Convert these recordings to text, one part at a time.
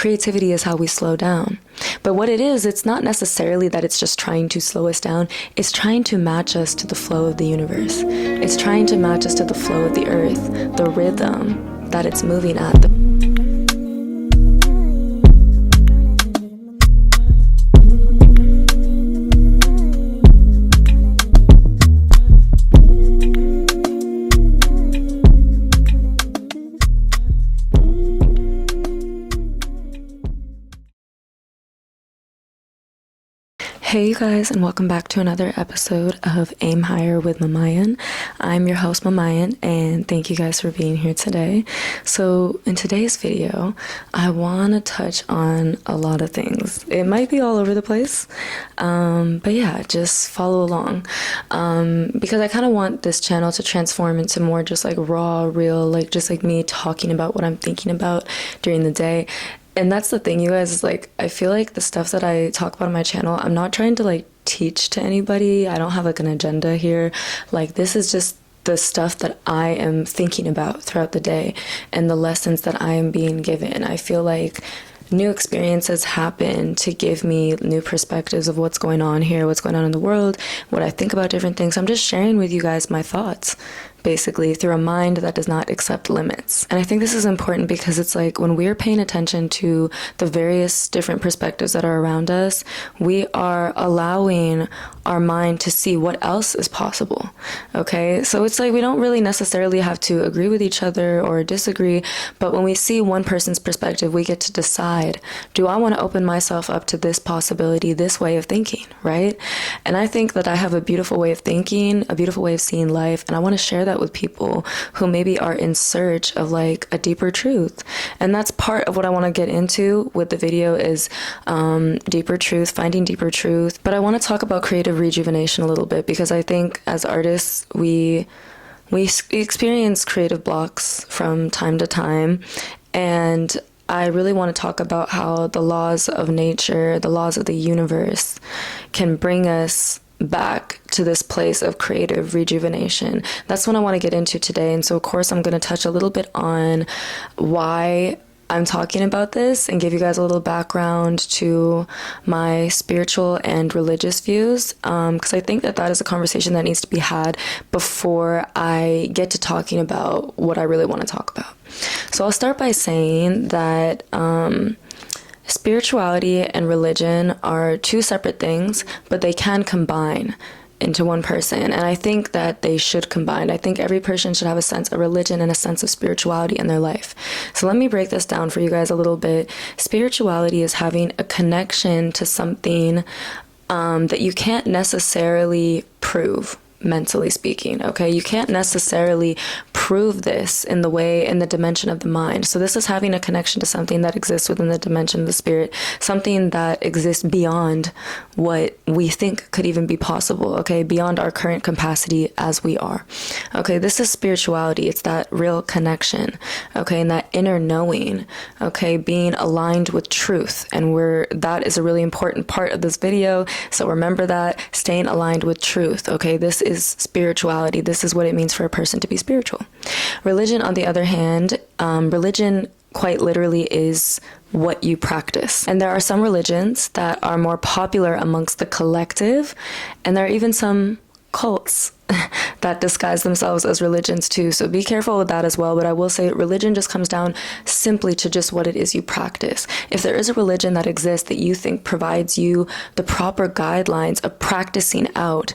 creativity is how we slow down. But what it is, it's not necessarily that it's just trying to slow us down. It's trying to match us to the flow of the universe. It's trying to match us to the flow of the earth, the rhythm that it's moving at. Hey you guys, and welcome back to another episode of Aim Higher with Mamayan. I'm your host Mamayan, and thank you guys for being here today. So in today's video, I want to touch on a lot of things. It might be all over the place, but yeah, just follow along, because I kind of want this channel to transform into more just like raw, real, like just like me talking about what I'm thinking about during the day. And that's the thing, you guys, is like, I feel like the stuff that I talk about on my channel, I'm not trying to like teach to anybody. I don't have like an agenda here. Like, this is just the stuff that I am thinking about throughout the day and the lessons that I am being given. I feel like new experiences happen to give me new perspectives of what's going on here, what's going on in the world, what I think about different things. I'm just sharing with you guys my thoughts, basically, through a mind that does not accept limits. And I think this is important because it's like when we're paying attention to the various different perspectives that are around us, we are allowing our mind to see what else is possible. Okay, so it's like we don't really necessarily have to agree with each other or disagree, but when we see one person's perspective, we get to decide, do I want to open myself up to this possibility, this way of thinking, right? And I think that I have a beautiful way of thinking, a beautiful way of seeing life, and I want to share that with people who maybe are in search of like a deeper truth. And that's part of what I want to get into with the video is deeper truth, finding deeper truth. But I want to talk about creative rejuvenation a little bit, because I think as artists we experience creative blocks from time to time, and I really want to talk about how the laws of nature, the laws of the universe can bring us back to this place of creative rejuvenation. That's what I want to get into today. And so of course I'm going to touch a little bit on why I'm talking about this and give you guys a little background to my spiritual and religious views, because I think that that is a conversation that needs to be had before I get to talking about what I really want to talk about. So I'll start by saying that spirituality and religion are two separate things, but they can combine into one person. And I think that they should combine. I think every person should have a sense of religion and a sense of spirituality in their life. So let me break this down for you guys a little bit. Spirituality is having a connection to something that you can't necessarily prove, mentally speaking. Okay, you can't necessarily prove this in the dimension of the mind. So this is having a connection to something that exists within the dimension of the spirit, something that exists beyond what we think could even be possible, okay, beyond our current capacity as we are. Okay, this is spirituality. It's that real connection, okay, and that inner knowing, okay, being aligned with truth. And that is a really important part of this video. So remember that, staying aligned with truth, okay, this is spirituality. This is what it means for a person to be spiritual. Religion, on the other hand, religion quite literally is what you practice. And there are some religions that are more popular amongst the collective, and there are even some cults that disguise themselves as religions too. So be careful with that as well. But I will say religion just comes down simply to just what it is you practice. If there is a religion that exists that you think provides you the proper guidelines of practicing out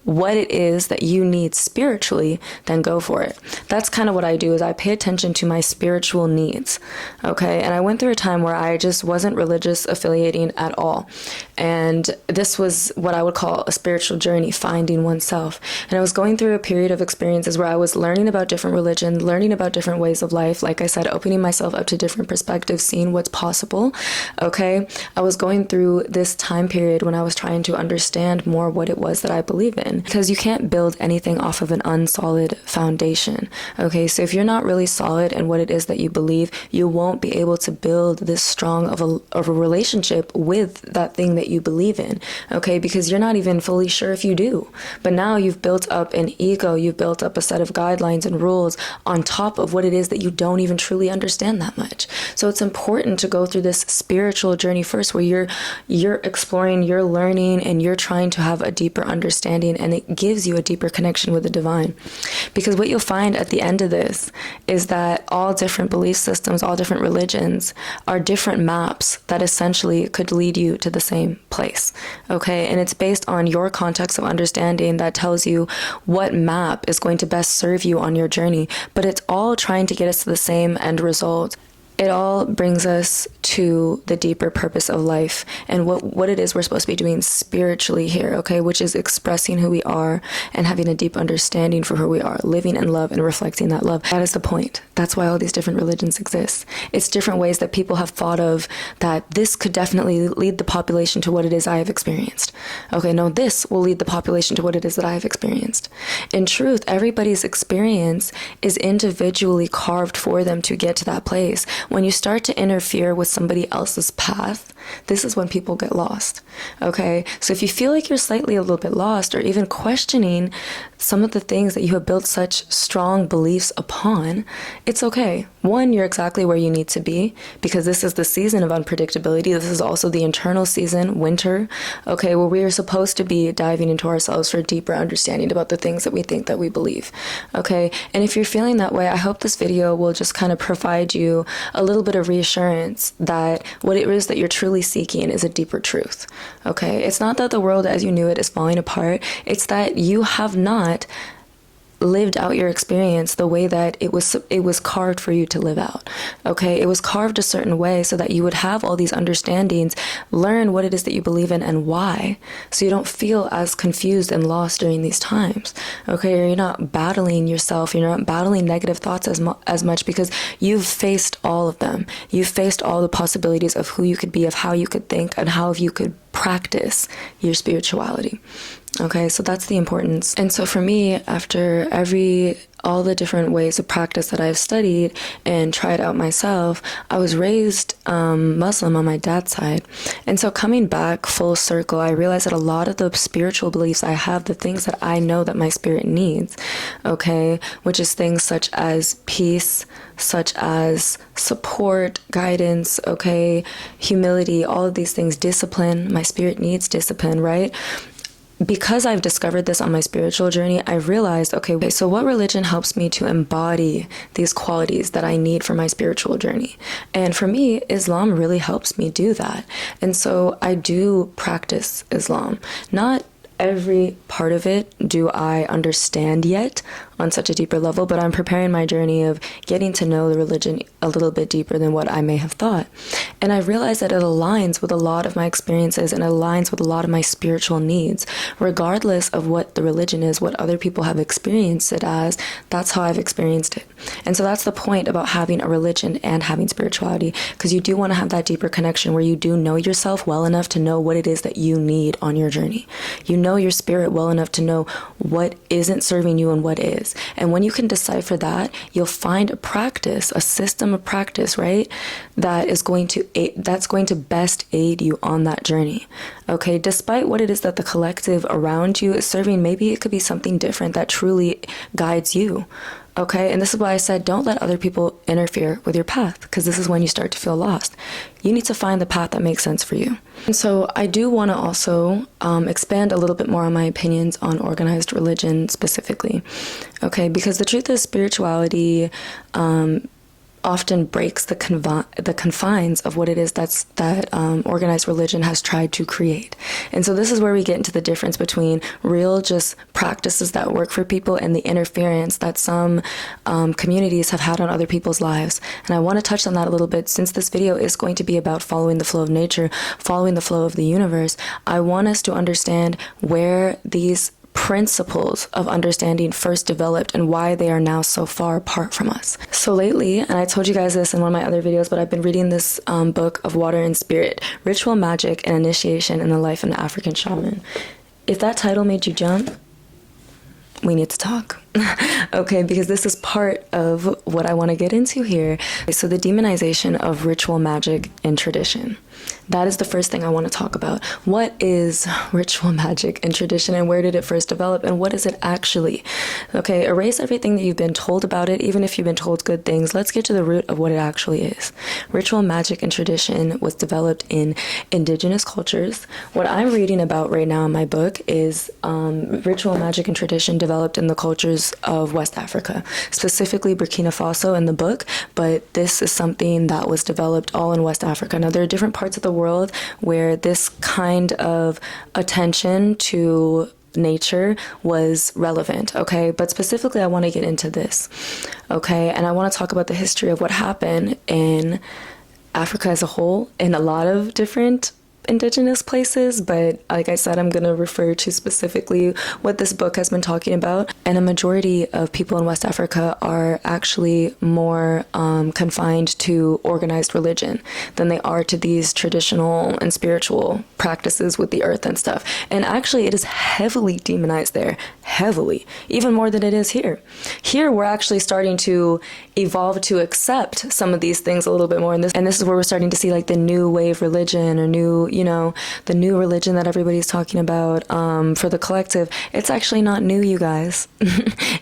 what it is that you need spiritually, then go for it. That's kind of what I do, is I pay attention to my spiritual needs. Okay, and I went through a time where I just wasn't religious affiliating at all. And this was what I would call a spiritual journey, finding oneself. And I was going through a period of experiences where I was learning about different religions, learning about different ways of life. Like I said, opening myself up to different perspectives, seeing what's possible. Okay, I was going through this time period when I was trying to understand more what it was that I believe in. in, because you can't build anything off of an unsolid foundation. Okay, so if you're not really solid in what it is that you believe, you won't be able to build this strong of a relationship with that thing that you believe in. Okay, because you're not even fully sure if you do. But now you've built up an ego, you've built up a set of guidelines and rules on top of what it is that you don't even truly understand that much. So it's important to go through this spiritual journey first, where you're exploring, you're learning, and you're trying to have a deeper understanding, and it gives you a deeper connection with the divine. Because what you'll find at the end of this is that all different belief systems, all different religions are different maps that essentially could lead you to the same place. Okay, and it's based on your context of understanding that tells you what map is going to best serve you on your journey, but it's all trying to get us to the same end result. It all brings us to the deeper purpose of life and what it is we're supposed to be doing spiritually here, okay, which is expressing who we are and having a deep understanding for who we are, living in love and reflecting that love. That is the point. That's why all these different religions exist. It's different ways that people have thought of that this could definitely lead the population to what it is I have experienced. Okay, no, this will lead the population to what it is that I have experienced. In truth, everybody's experience is individually carved for them to get to that place. When you start to interfere with somebody else's path, this is when people get lost. Okay, so if you feel like you're slightly a little bit lost, or even questioning some of the things that you have built such strong beliefs upon, it's okay. One, you're exactly where you need to be, because this is the season of unpredictability. This is also the internal season, winter, okay, where we are supposed to be diving into ourselves for a deeper understanding about the things that we think that we believe. Okay, and if you're feeling that way, I hope this video will just kind of provide you a little bit of reassurance that what it is that you're truly seeking is a deeper truth. Okay, it's not that the world as you knew it is falling apart. It's that you have not lived out your experience the way that it was carved for you to live out. Okay, it was carved a certain way so that you would have all these understandings, learn what it is that you believe in and why, so you don't feel as confused and lost during these times. Okay, or you're not battling yourself, you're not battling negative thoughts as much, because you've faced all of them. You've faced all the possibilities of who you could be, of how you could think, and how you could practice your spirituality. Okay, so that's the importance. And so for me, after all the different ways of practice that I've studied and tried out myself, I was raised Muslim on my dad's side. And so coming back full circle, I realized that a lot of the spiritual beliefs I have, the things that I know that my spirit needs, okay, which is things such as peace, such as support, guidance, okay, humility, all of these things, discipline. My spirit needs discipline, right? Because I've discovered this on my spiritual journey, I realized, okay, so what religion helps me to embody these qualities that I need for my spiritual journey? And for me, Islam really helps me do that. And so I do practice Islam. Not every part of it do I understand yet on such a deeper level, but I'm preparing my journey of getting to know the religion a little bit deeper than what I may have thought. And I realized that it aligns with a lot of my experiences and it aligns with a lot of my spiritual needs, regardless of what the religion is, what other people have experienced it as. That's how I've experienced it. And so that's the point about having a religion and having spirituality, because you do want to have that deeper connection where you do know yourself well enough to know what it is that you need on your journey. You know your spirit well enough to know what isn't serving you and what is. And when you can decipher that, you'll find a practice, a system of practice, right? That's going to best aid you on that journey. Okay, despite what it is that the collective around you is serving, maybe it could be something different that truly guides you. Okay, and this is why I said don't let other people interfere with your path, because this is when you start to feel lost. You need to find the path that makes sense for you. And so I do want to also expand a little bit more on my opinions on organized religion specifically. Okay, because the truth is spirituality often breaks the confines of what it is that organized religion has tried to create. And so this is where we get into the difference between real just practices that work for people and the interference that some communities have had on other people's lives. And I want to touch on that a little bit, since this video is going to be about following the flow of nature, following the flow of the universe. I want us to understand where these principles of understanding first developed and why they are now so far apart from us. So lately, and I told you guys this in one of my other videos, but I've been reading this book of Water and Spirit, Ritual Magic and Initiation in the Life of an African Shaman. If that title made you jump, we need to talk. Okay, because this is part of what I want to get into here. So the demonization of ritual magic and tradition. That is the first thing I want to talk about. What is ritual magic and tradition, and where did it first develop, and what is it actually? Okay, erase everything that you've been told about it, even if you've been told good things. Let's get to the root of what it actually is. Ritual magic and tradition was developed in indigenous cultures. What I'm reading about right now in my book is ritual magic and tradition developed in the cultures of West Africa, specifically Burkina Faso in the book, but this is something that was developed all in West Africa. Now, there are different parts of the world where this kind of attention to nature was relevant, okay? But specifically, I want to get into this, okay? And I want to talk about the history of what happened in Africa as a whole in a lot of different indigenous places, but like I said, I'm going to refer to specifically what this book has been talking about. And a majority of people in West Africa are actually more confined to organized religion than they are to these traditional and spiritual practices with the earth and stuff. And actually, it is heavily demonized there, heavily, even more than it is here. Here, we're actually starting to evolve to accept some of these things a little bit more. And this is where we're starting to see like the new wave religion or new, the new religion that everybody's talking about for the collective. It's actually not new, you guys.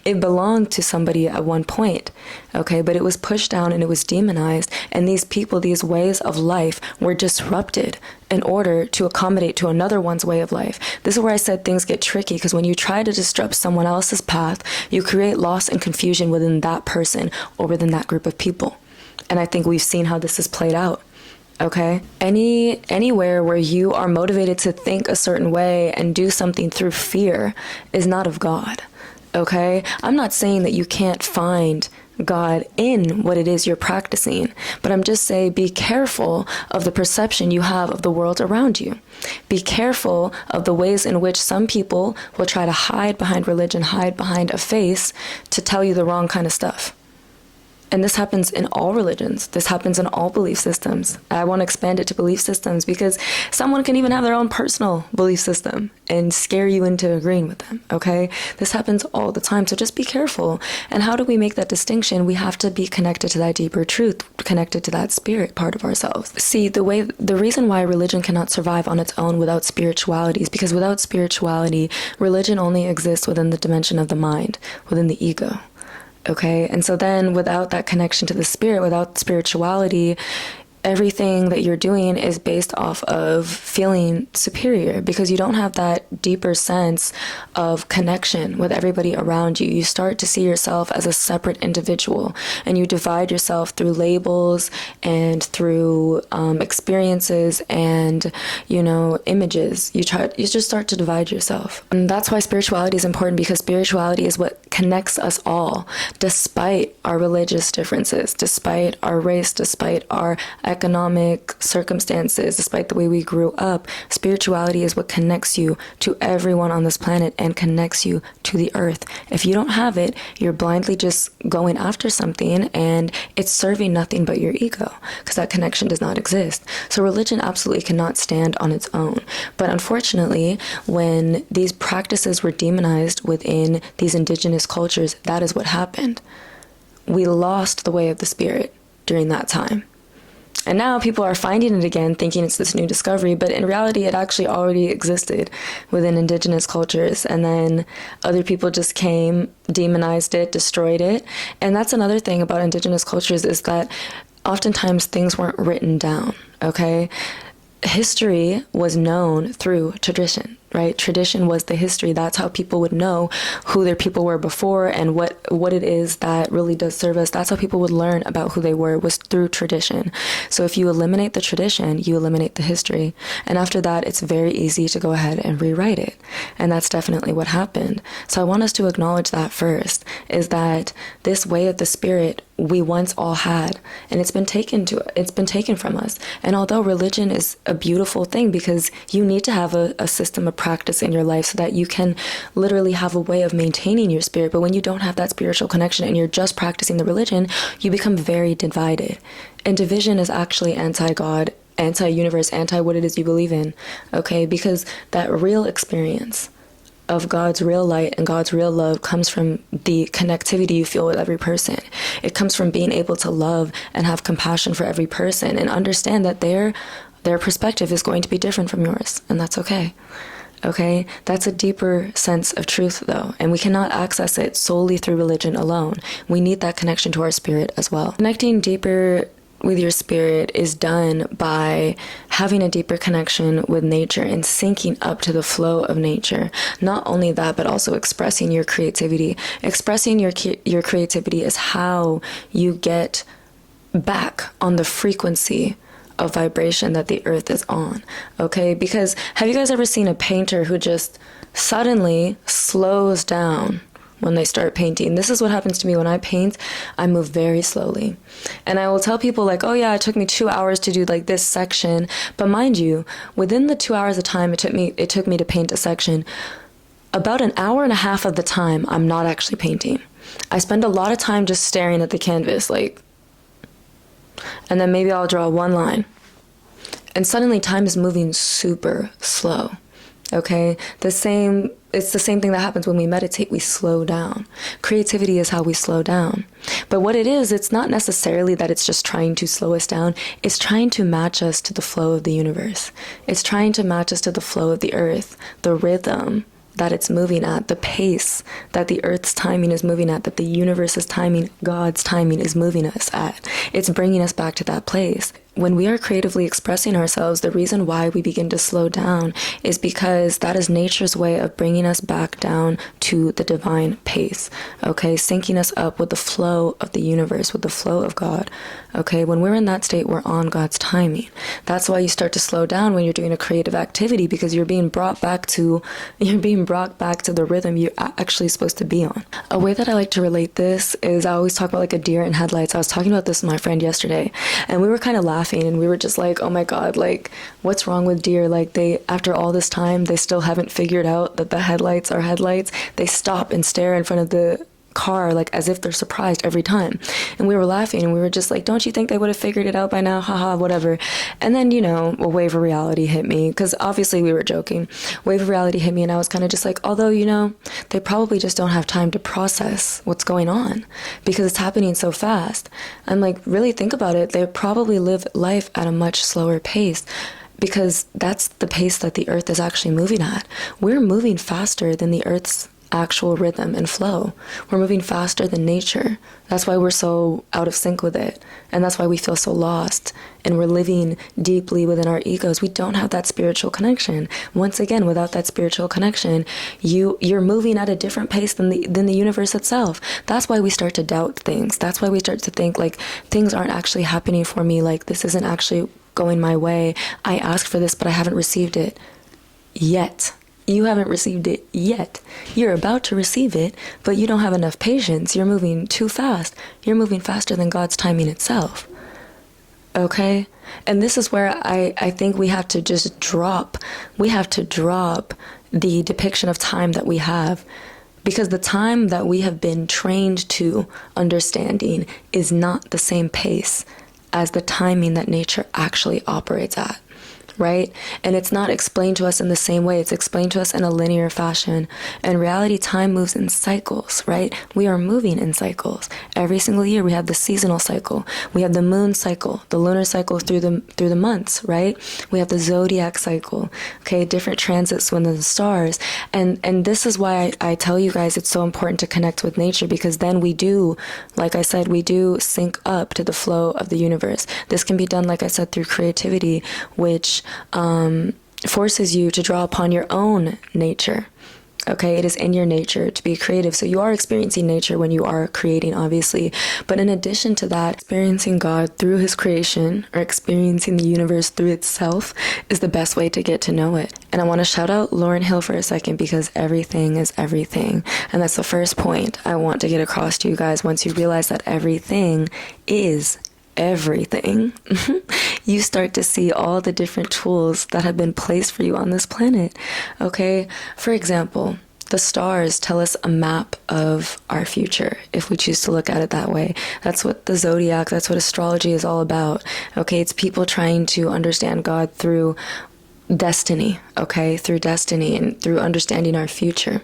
It belonged to somebody at one point, okay? But it was pushed down and it was demonized. And these people, these ways of life were disrupted in order to accommodate to another one's way of life. This is where I said things get tricky, because when you try to disrupt someone else's path, you create loss and confusion within that person or within that group of people. And I think we've seen how this is played out. Okay? Anywhere where you are motivated to think a certain way and do something through fear is not of God. Okay? I'm not saying that you can't find God in what it is you're practicing, but I'm just saying be careful of the perception you have of the world around you. Be careful of the ways in which some people will try to hide behind religion, hide behind a face to tell you the wrong kind of stuff. And this happens in all religions. This happens in all belief systems. I want to expand it to belief systems because someone can even have their own personal belief system and scare you into agreeing with them, okay? This happens all the time, so just be careful. And how do we make that distinction? We have to be connected to that deeper truth, connected to that spirit part of ourselves. See, the reason why religion cannot survive on its own without spirituality is because without spirituality, religion only exists within the dimension of the mind, within the ego. Okay, and so then without that connection to the spirit, without spirituality, everything that you're doing is based off of feeling superior because you don't have that deeper sense of connection with everybody around you. You start to see yourself as a separate individual and you divide yourself through labels and through experiences and, images. You just start to divide yourself. And that's why spirituality is important, because spirituality is what connects us all, despite our religious differences, despite our race, despite our economic circumstances, despite the way we grew up. Spirituality is what connects you to everyone on this planet and connects you to the earth. If you don't have it, you're blindly just going after something and it's serving nothing but your ego because that connection does not exist. So religion absolutely cannot stand on its own. But unfortunately, when these practices were demonized within these indigenous cultures, that is what happened. We lost the way of the spirit during that time. And now people are finding it again, thinking it's this new discovery, but in reality, it actually already existed within indigenous cultures. And then other people just came, demonized it, destroyed it. And that's another thing about indigenous cultures, is that oftentimes things weren't written down, okay? History was known through tradition, right? Tradition was the history. That's how people would know who their people were before and what it is that really does serve us. That's how people would learn about who they were, was through tradition. So if you eliminate the tradition, you eliminate the history. And after that, it's very easy to go ahead and rewrite it. And that's definitely what happened. So I want us to acknowledge that first, is that this way of the spirit we once all had, and it's been taken from us. And although religion is a beautiful thing, because you need to have a system of practice in your life so that you can literally have a way of maintaining your spirit, but when you don't have that spiritual connection and you're just practicing the religion, you become very divided. And division is actually anti-God, anti-universe, anti what it is you believe in, okay? Because that real experience of God's real light and God's real love comes from the connectivity you feel with every person. It comes from being able to love and have compassion for every person and understand that their perspective is going to be different from yours, and that's okay. Okay, that's a deeper sense of truth, though, and we cannot access it solely through religion alone. We need that connection to our spirit as well. Connecting deeper with your spirit is done by having a deeper connection with nature and syncing up to the flow of nature. Not only that, but also expressing your creativity. Expressing your creativity is how you get back on the frequency of vibration that the earth is on. Okay, because have you guys ever seen a painter who just suddenly slows down when they start painting? This is what happens to me when I paint. I move very slowly, and I will tell people like, oh yeah, it took me 2 hours to do like this section, but mind you, within the 2 hours of time it took me to paint a section, about an hour and a half of the time I'm not actually painting. I spend a lot of time just staring at the canvas, like, and then maybe I'll draw one line, and suddenly time is moving super slow. Okay, it's the same thing that happens when we meditate. We slow down. Creativity is how we slow down. But what it is, it's not necessarily that it's just trying to slow us down. It's trying to match us to the flow of the universe. It's trying to match us to the flow of the earth, the rhythm that it's moving at, the pace that the earth's timing is moving at, that the universe's timing, God's timing is moving us at. It's bringing us back to that place. When we are creatively expressing ourselves, the reason why we begin to slow down is because that is nature's way of bringing us back down to the divine pace, okay? Syncing us up with the flow of the universe, with the flow of God, okay? When we're in that state, we're on God's timing. That's why you start to slow down when you're doing a creative activity, because you're being brought back to the rhythm you're actually supposed to be on. A way that I like to relate this is I always talk about like a deer in headlights. I was talking about this with my friend yesterday, and we were kind of laughing, and we were just like, oh my God, like, what's wrong with deer? Like, they, after all this time, they still haven't figured out that the headlights are headlights. They stop and stare in front of the car like as if they're surprised every time. And we were laughing, and we were just like, don't you think they would have figured it out by now? Haha, whatever. And then, you know, a wave of reality hit me, because obviously we were joking. Wave of reality hit me, and I was kind of just like, although, you know, they probably just don't have time to process what's going on because it's happening so fast. I'm like, really think about it. They probably live life at a much slower pace, because that's the pace that the earth is actually moving at. We're moving faster than the earth's actual rhythm and flow. We're moving faster than nature. That's why we're so out of sync with it. And that's why we feel so lost. And we're living deeply within our egos. We don't have that spiritual connection. Once again, without that spiritual connection, you're moving at a different pace than the universe itself. That's why we start to doubt things. That's why we start to think like things aren't actually happening for me. Like this isn't actually going my way. I asked for this, but I haven't received it yet. You haven't received it yet. You're about to receive it, but you don't have enough patience. You're moving too fast. You're moving faster than God's timing itself. Okay? And this is where I think we have to just drop. We have to drop the depiction of time that we have. Because the time that we have been trained to understanding is not the same pace as the timing that nature actually operates at. Right? And it's not explained to us in the same way. It's explained to us in a linear fashion. In reality, time moves in cycles, right? We are moving in cycles. Every single year we have the seasonal cycle. We have the moon cycle, the lunar cycle through the months, right? We have the zodiac cycle, okay? Different transits within the stars. And this is why I tell you guys it's so important to connect with nature, because then we do, like I said, we do sync up to the flow of the universe. This can be done, like I said, through creativity, which forces you to draw upon your own nature. Okay, it is in your nature to be creative. So you are experiencing nature when you are creating, obviously. But in addition to that, experiencing God through his creation, or experiencing the universe through itself, is the best way to get to know it. And I want to shout out Lauryn Hill for a second, because everything is everything. And that's the first point I want to get across to you guys. Once you realize that everything is everything, you start to see all the different tools that have been placed for you on this planet. Okay, for example, the stars tell us a map of our future, if we choose to look at it that way. That's what the zodiac, that's what astrology is all about. Okay, it's people trying to understand God through destiny, okay, through destiny and through understanding our future,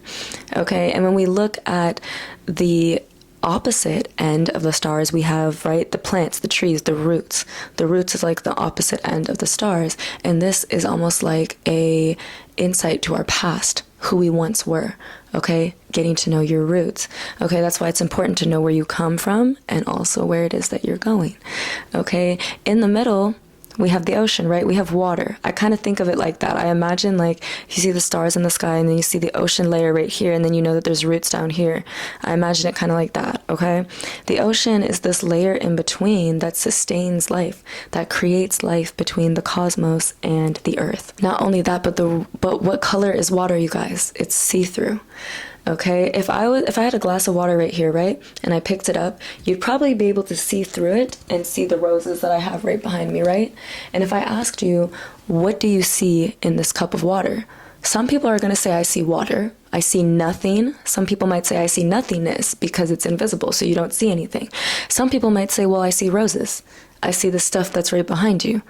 okay. And when we look at the opposite end of the stars, we have, right, the plants, the trees, the roots. The roots is like the opposite end of the stars, and this is almost like a insight to our past, who we once were, okay, getting to know your roots, okay. That's why it's important to know where you come from and also where it is that you're going, okay. In the middle, we have the ocean, right? We have water. I kind of think of it like that. I imagine, like, you see the stars in the sky and then you see the ocean layer right here, and then you know that there's roots down here. I imagine it kind of like that, okay? The ocean is this layer in between that sustains life, that creates life between the cosmos and the earth. Not only that, but what color is water, you guys? It's see-through. Okay, if I had a glass of water right here, right, and I picked it up, you'd probably be able to see through it and see the roses that I have right behind me, right? And if I asked you, what do you see in this cup of water? Some people are going to say, I see water. I see nothing. Some people might say, I see nothingness, because it's invisible, so you don't see anything. Some people might say, well, I see roses. I see the stuff that's right behind you,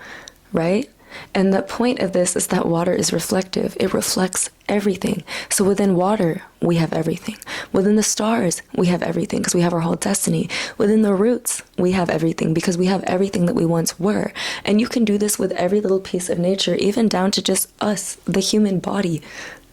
right? And the point of this is that water is reflective. It reflects everything. So within water, we have everything. Within the stars, we have everything, because we have our whole destiny. Within the roots, we have everything, because we have everything that we once were. And you can do this with every little piece of nature, even down to just us. The human body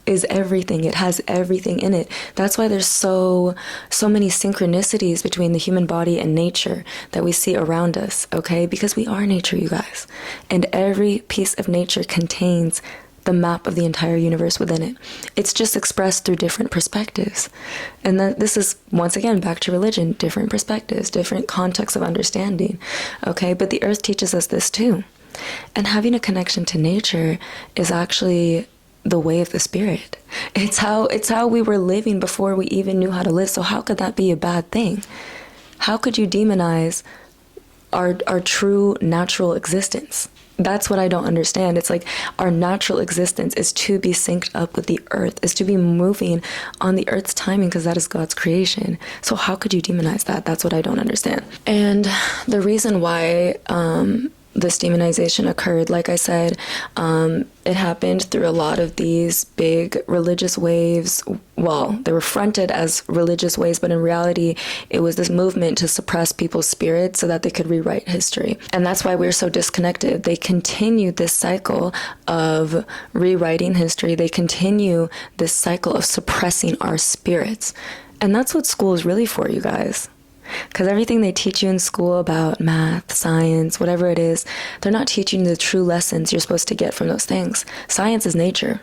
is everything. It has everything in it. That's why there's so many synchronicities between the human body and nature that we see around us, okay? Because we are nature, you guys. And every piece of nature contains the map of the entire universe within it. It's just expressed through different perspectives. And then this is, once again, back to religion, different perspectives, different contexts of understanding, okay? But the earth teaches us this too. And having a connection to nature is actually the way of the spirit. It's how we were living before we even knew how to live. So how could that be a bad thing? How could you demonize our true natural existence? That's what I don't understand. It's like our natural existence is to be synced up with the earth, is to be moving on the earth's timing, because that is God's creation. So how could you demonize that? That's what I don't understand. And the reason why this demonization occurred, like I said, it happened through a lot of these big religious waves. Well, they were fronted as religious waves, but in reality, it was this movement to suppress people's spirits so that they could rewrite history. And that's why we're so disconnected. They continue this cycle of rewriting history. They continue this cycle of suppressing our spirits. And that's what school is really for, you guys. Because everything they teach you in school about math, science, whatever it is, they're not teaching you the true lessons you're supposed to get from those things. Science is nature.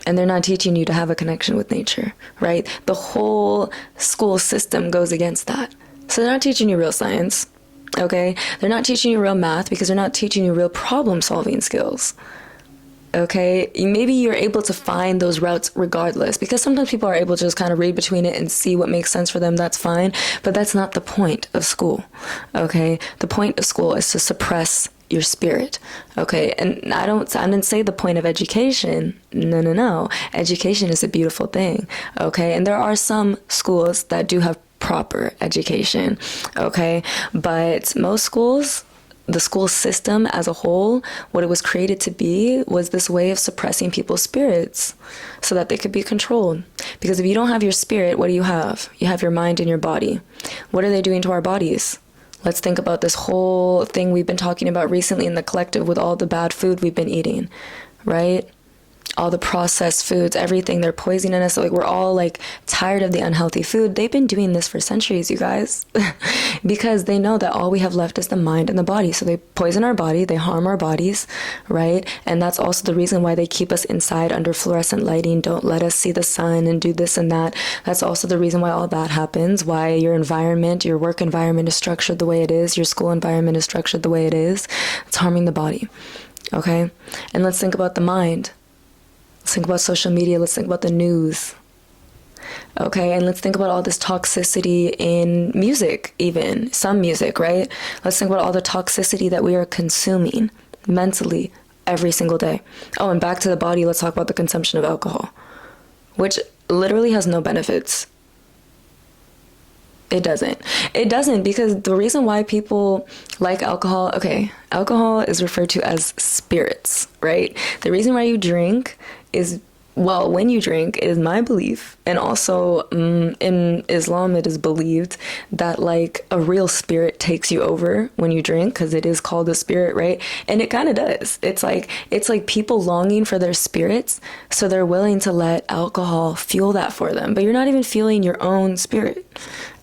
And they're not teaching you to have a connection with nature, right? The whole school system goes against that. So they're not teaching you real science, okay? They're not teaching you real math, because they're not teaching you real problem-solving skills. Okay, maybe you're able to find those routes regardless, because sometimes people are able to just kind of read between it and see what makes sense for them. That's fine, but that's not the point of school. Okay, the point of school is to suppress your spirit. Okay, and I didn't say the point of education. No. Education is a beautiful thing. Okay, and there are some schools that do have proper education. Okay, but most schools, the school system as a whole, what it was created to be was this way of suppressing people's spirits so that they could be controlled. Because if you don't have your spirit, what do you have? You have your mind and your body. What are they doing to our bodies? Let's think about this whole thing we've been talking about recently in the collective with all the bad food we've been eating, right? All the processed foods, everything, they're poisoning us. Like, we're all like tired of the unhealthy food. They've been doing this for centuries, you guys, because they know that all we have left is the mind and the body. So they poison our body, they harm our bodies, right? And that's also the reason why they keep us inside under fluorescent lighting, don't let us see the sun and do this and that. That's also the reason why all that happens, why your environment, your work environment is structured the way it is, your school environment is structured the way it is. It's harming the body, okay? And let's think about the mind. Let's think about social media. Let's think about the news. Okay, and let's think about all this toxicity in music, even some music, right? Let's think about all the toxicity that we are consuming mentally every single day. Oh, and back to the body, let's talk about the consumption of alcohol, which literally has no benefits. It doesn't. It doesn't, because the reason why people like alcohol, okay, alcohol is referred to as spirits, right? The reason why you drink is, well, when you drink, it is my belief, and also in Islam, it is believed that like a real spirit takes you over when you drink, because it is called a spirit, right? And it kind of does. It's like people longing for their spirits, so they're willing to let alcohol fuel that for them. But you're not even fueling your own spirit,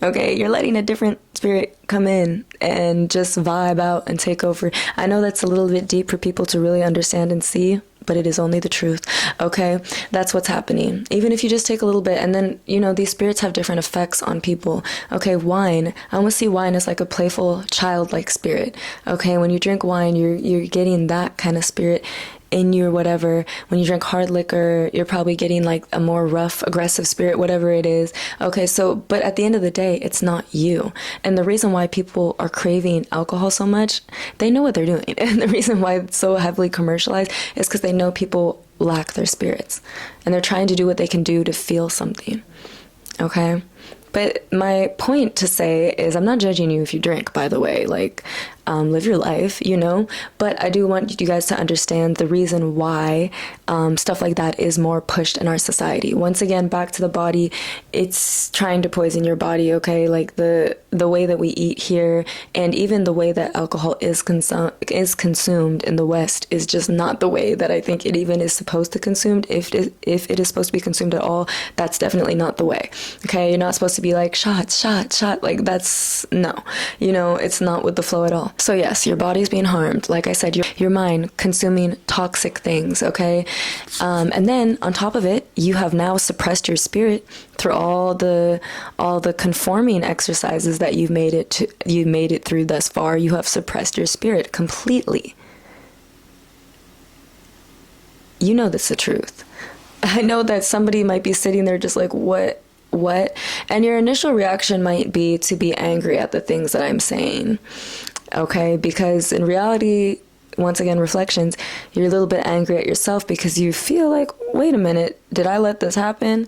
okay? You're letting a different spirit come in and just vibe out and take over. I know that's a little bit deep for people to really understand and see, but it is only the truth, okay? That's what's happening. Even if you just take a little bit, and then, you know, these spirits have different effects on people. Okay, wine. I almost see wine as like a playful, childlike spirit. Okay, when you drink wine, you're getting that kind of spirit in you or whatever. When you drink hard liquor, you're probably getting like a more rough, aggressive spirit, whatever it is. Okay, so, but at the end of the day, it's not you. And the reason why people are craving alcohol so much, they know what they're doing. And the reason why it's so heavily commercialized is because they know people lack their spirits. And they're trying to do what they can do to feel something. Okay? But my point to say is, I'm not judging you if you drink, by the way. Like, live your life, you know? But I do want you guys to understand the reason why stuff like that is more pushed in our society. Once again, back to the body, it's trying to poison your body, okay? Like the way that we eat here, and even the way that alcohol is consumed in the West is just not the way that I think it even is supposed to consumed. If it is supposed to be consumed at all, that's definitely not the way, okay? You're not supposed to be like, shot. Like, that's, no. You know, it's not with the flow at all. So yes, your body's being harmed. Like I said, your mind consuming toxic things, okay? And then on top of it, you have now suppressed your spirit through all the conforming exercises that you made it through thus far. You have suppressed your spirit completely. You know that's the truth. I know that somebody might be sitting there just like, what? And your initial reaction might be to be angry at the things that I'm saying, okay? Because in reality, once again, reflections, you're a little bit angry at yourself because you feel like, wait a minute, did I let this happen?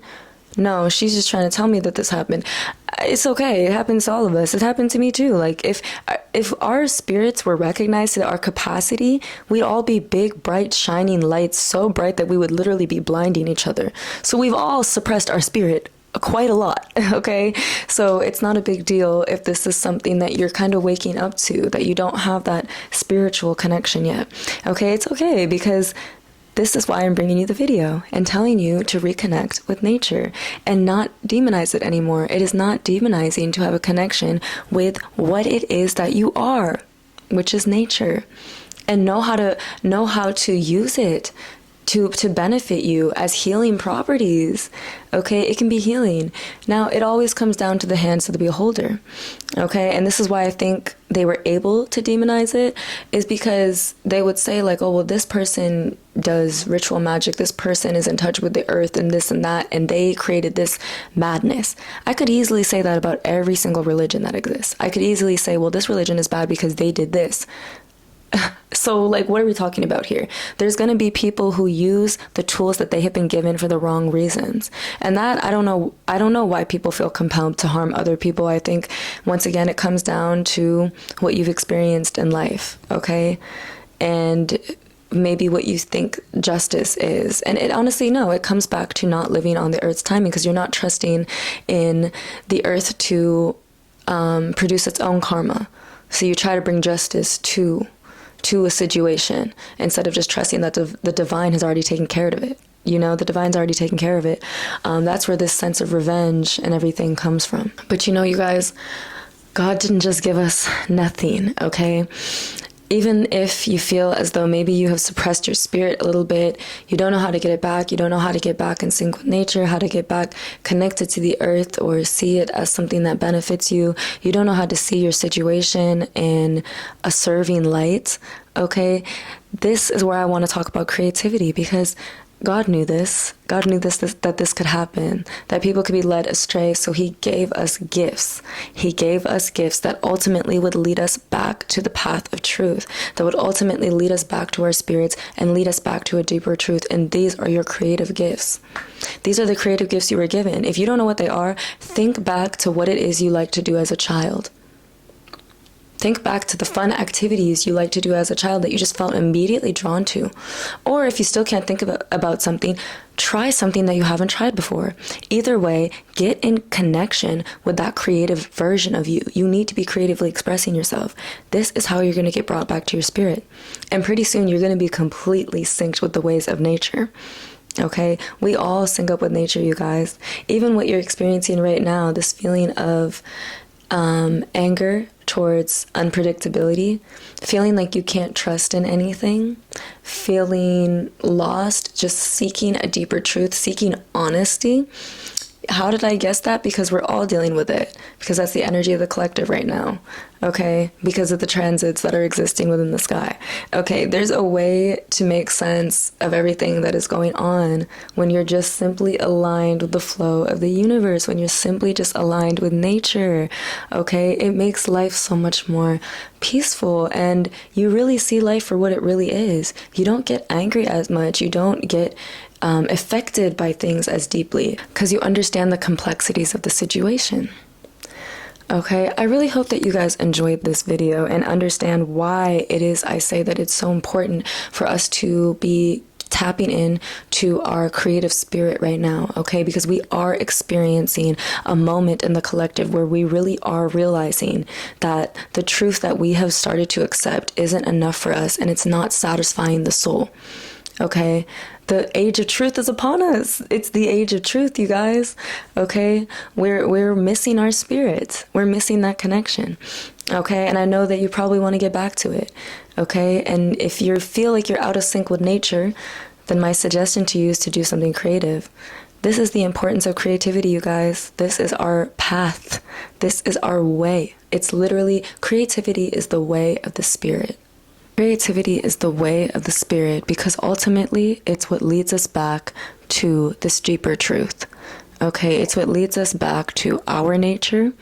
No, she's just trying to tell me that this happened. It's okay. It happens to all of us. It happened to me too. Like if our spirits were recognized to our capacity, we'd all be big, bright, shining lights, so bright that we would literally be blinding each other. So we've all suppressed our spirit quite a lot, okay? So it's not a big deal if this is something that you're kind of waking up to, that you don't have that spiritual connection yet, okay? It's okay, because this is why I'm bringing you the video and telling you to reconnect with nature and not demonize it anymore. It is not demonizing to have a connection with what it is that you are, which is nature, and know how to use it to benefit you as healing properties, okay? It can be healing. Now, it always comes down to the hands of the beholder, okay? And this is why I think they were able to demonize it, is because they would say like, oh, well, this person does ritual magic, this person is in touch with the earth and this and that, and they created this madness. I could easily say that about every single religion that exists. I could easily say, well, this religion is bad because they did this. So, like, what are we talking about here? There's going to be people who use the tools that they have been given for the wrong reasons. And that, I don't know why people feel compelled to harm other people. I think, once again, it comes down to what you've experienced in life, okay? And maybe what you think justice is. And it honestly, no, it comes back to not living on the earth's timing, because you're not trusting in the earth to produce its own karma. So you try to bring justice to a situation instead of just trusting that the divine has already taken care of it. You know, the divine's already taken care of it. That's where this sense of revenge and everything comes from. But you know, you guys, God didn't just give us nothing, okay? Even if you feel as though maybe you have suppressed your spirit a little bit, you don't know how to get it back, you don't know how to get back in sync with nature, how to get back connected to the earth or see it as something that benefits you, you don't know how to see your situation in a serving light, okay? this is where I want to talk about creativity, because God knew this. God knew that this could happen, that people could be led astray. So he gave us gifts. He gave us gifts that ultimately would lead us back to the path of truth, that would ultimately lead us back to our spirits and lead us back to a deeper truth. And these are your creative gifts. These are the creative gifts you were given. If you don't know what they are, think back to what it is you like to do as a child. Think back to the fun activities you like to do as a child that you just felt immediately drawn to. Or if you still can't think about something, try something that you haven't tried before. Either way, get in connection with that creative version of you. You need to be creatively expressing yourself. This is how you're going to get brought back to your spirit. And pretty soon you're going to be completely synced with the ways of nature. Okay? We all sync up with nature, you guys. Even what you're experiencing right now, this feeling of anger towards unpredictability, feeling like you can't trust in anything, feeling lost, just seeking a deeper truth, seeking honesty. How did I guess that? Because we're all dealing with it, because that's the energy of the collective right now, okay? Because of the transits that are existing within the sky. Okay, there's a way to make sense of everything that is going on when you're just simply aligned with the flow of the universe, when you're simply just aligned with nature, okay? It makes life so much more peaceful, and you really see life for what it really is. You don't get angry as much. You don't get affected by things as deeply, because you understand the complexities of the situation. Okay, I really hope that you guys enjoyed this video and understand why it is I say that it's so important for us to be tapping in to our creative spirit right now, okay? Because we are experiencing a moment in the collective where we really are realizing that the truth that we have started to accept isn't enough for us, and it's not satisfying the soul, okay? The age of truth is upon us. It's the age of truth, you guys. Okay? We're missing our spirit. We're missing that connection. Okay? And I know that you probably want to get back to it. Okay? And if you feel like you're out of sync with nature, then my suggestion to you is to do something creative. This is the importance of creativity, you guys. This is our path. This is our way. It's literally, creativity is the way of the spirit. Creativity is the way of the spirit, because ultimately it's what leads us back to this deeper truth. Okay, it's what leads us back to our nature,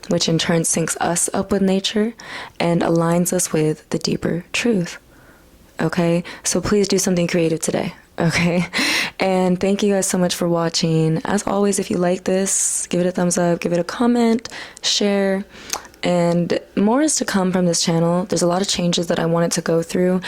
which in turn syncs us up with nature and aligns us with the deeper truth. Okay, so please do something creative today. Okay, and thank you guys so much for watching. As always, if you like this, give it a thumbs up, give it a comment, share. And more is to come from this channel. There's a lot of changes that I wanted to go through,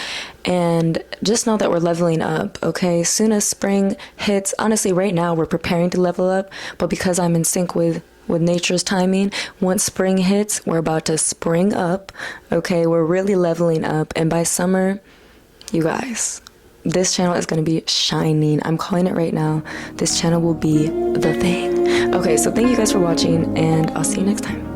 and just know that we're leveling up, okay? Soon as spring hits, honestly, right now we're preparing to level up, but because I'm in sync with nature's timing, once spring hits, we're about to spring up, okay? We're really leveling up, and by summer, you guys, this channel is going to be shining. I'm calling it right now. This channel will be the thing. Okay, so thank you guys for watching, and I'll see you next time.